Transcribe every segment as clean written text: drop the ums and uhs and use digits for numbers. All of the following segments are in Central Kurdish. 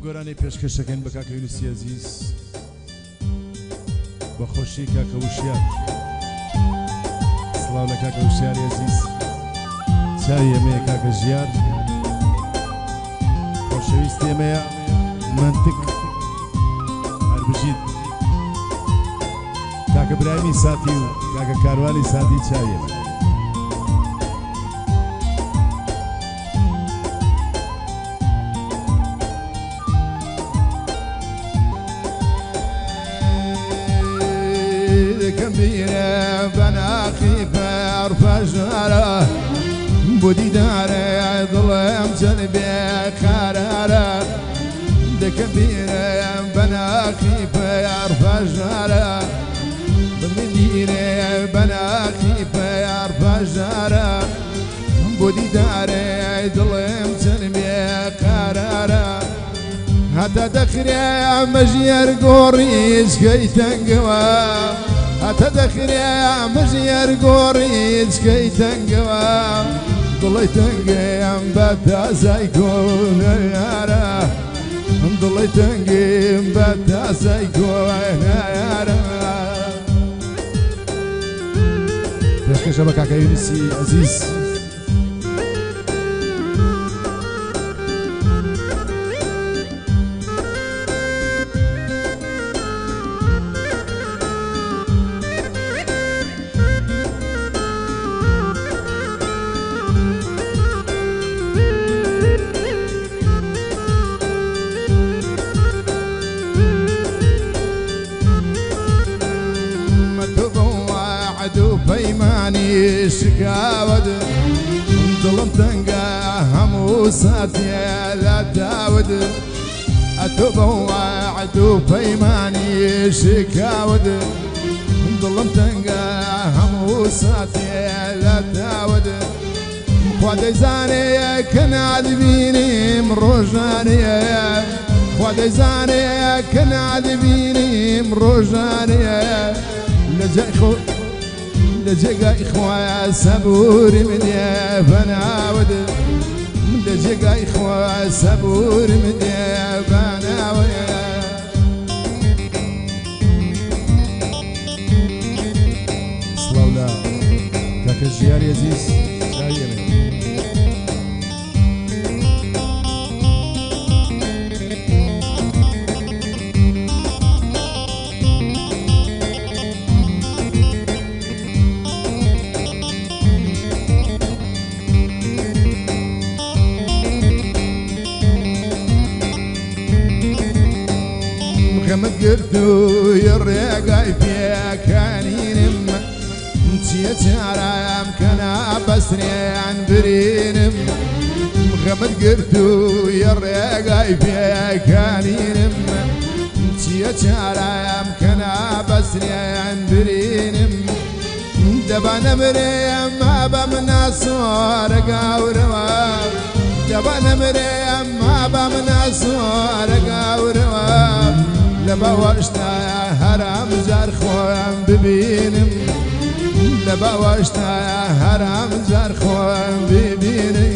گۆرانی پێشکەشەکەین بە کاکە یونوسی عەزیز بە خۆشی کاکە وشیار سڵاو لە کاکە وشیاری عەزیز چاوی ئێمەیە کاکە ژیار خۆشەویستی ئێمەیە منتق هەربژید کاکە برایمی ساتی و کاکە کاروانی ساتی چاوی ئێمە كبيرة بناخي فرفجارة بودي داري ظلم جلبي خرارة كبيرة بناخي فرفجارة بالمدينة بناخي فرفجارة بودي داري ظلم جلبي خرارة حتى دخري مجير قوريش كي تنقوى حتى دخري مجير قوريش كي تنقوى ضلي تنقيم بتا سيكون يارا ضلي تنقيم بتا سيكون يارا پێشکەشە بە کاکە یونوسی عەزیز بيماني شكاود ظلم تنقى هموساتي لا تعود أتبوعد بيماني شكاود ظلم تنقى هموساتي لا تعود خوادي زاني كن عذبيني مروجاني خوادي زاني كن عذبيني مروجاني لجأ لجيقا إخوة سبور من يا بناود لجيقا إخوة سبور من يا بناود سڵاو لە کاکە ژیاری عەزیز چاوی ئێمەیە مقردو يرقاي فيها كانينم نتيت عرام كنا بسري عن برينم مقردو يرقاي فيها كانينم نتيت عرام كنا بسري عن برينم دبا مريم ما بمنا صور قاوروا دبا مريم ما بمنا صور قاوروا لبا واشتا هرام زار خوام ببینم لبا واشتا هرام زار خوام ببینم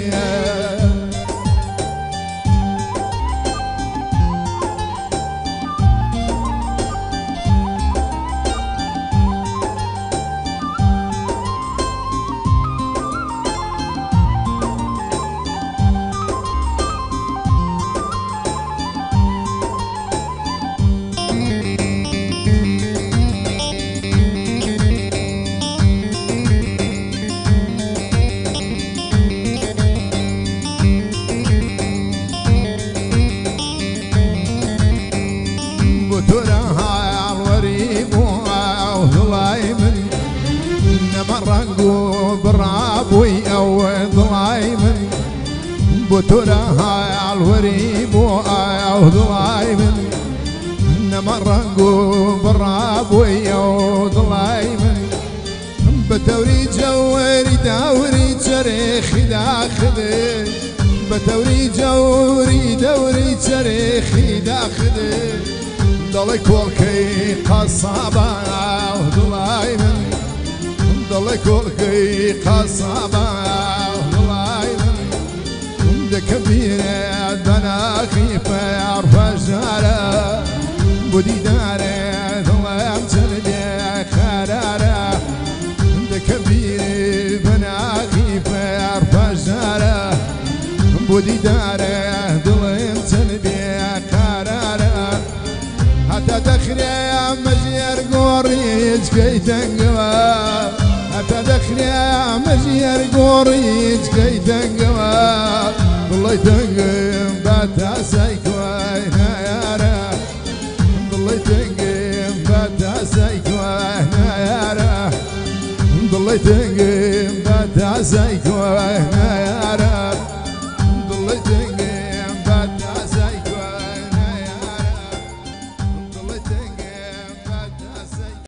برابوي او ضلايمن بترها الوريب او ضلايمن نمرقو برابوي او ضلايمن بتوري جوري دوري تاريخي داخلي بتوري جوري دوري تاريخي داخلي ضلي كولكي قصابة او ضلايمن ضلي كولكي قصابة ضلايمن كبيرة بنا خيفة عرفة بودي داره ظلام تنبيا خراره كبير بناخي فار فجاره بودي داره ظلام تنبيا خراره حتى دخلي مجير قوريج كي تنقوى حتى دخلي مجير قوريج كي تنقوى والله تنقم باتا سايكوينا يا را والله تنقم باتا سايكوينا يا را والله تنقم باتا سايكوينا يا را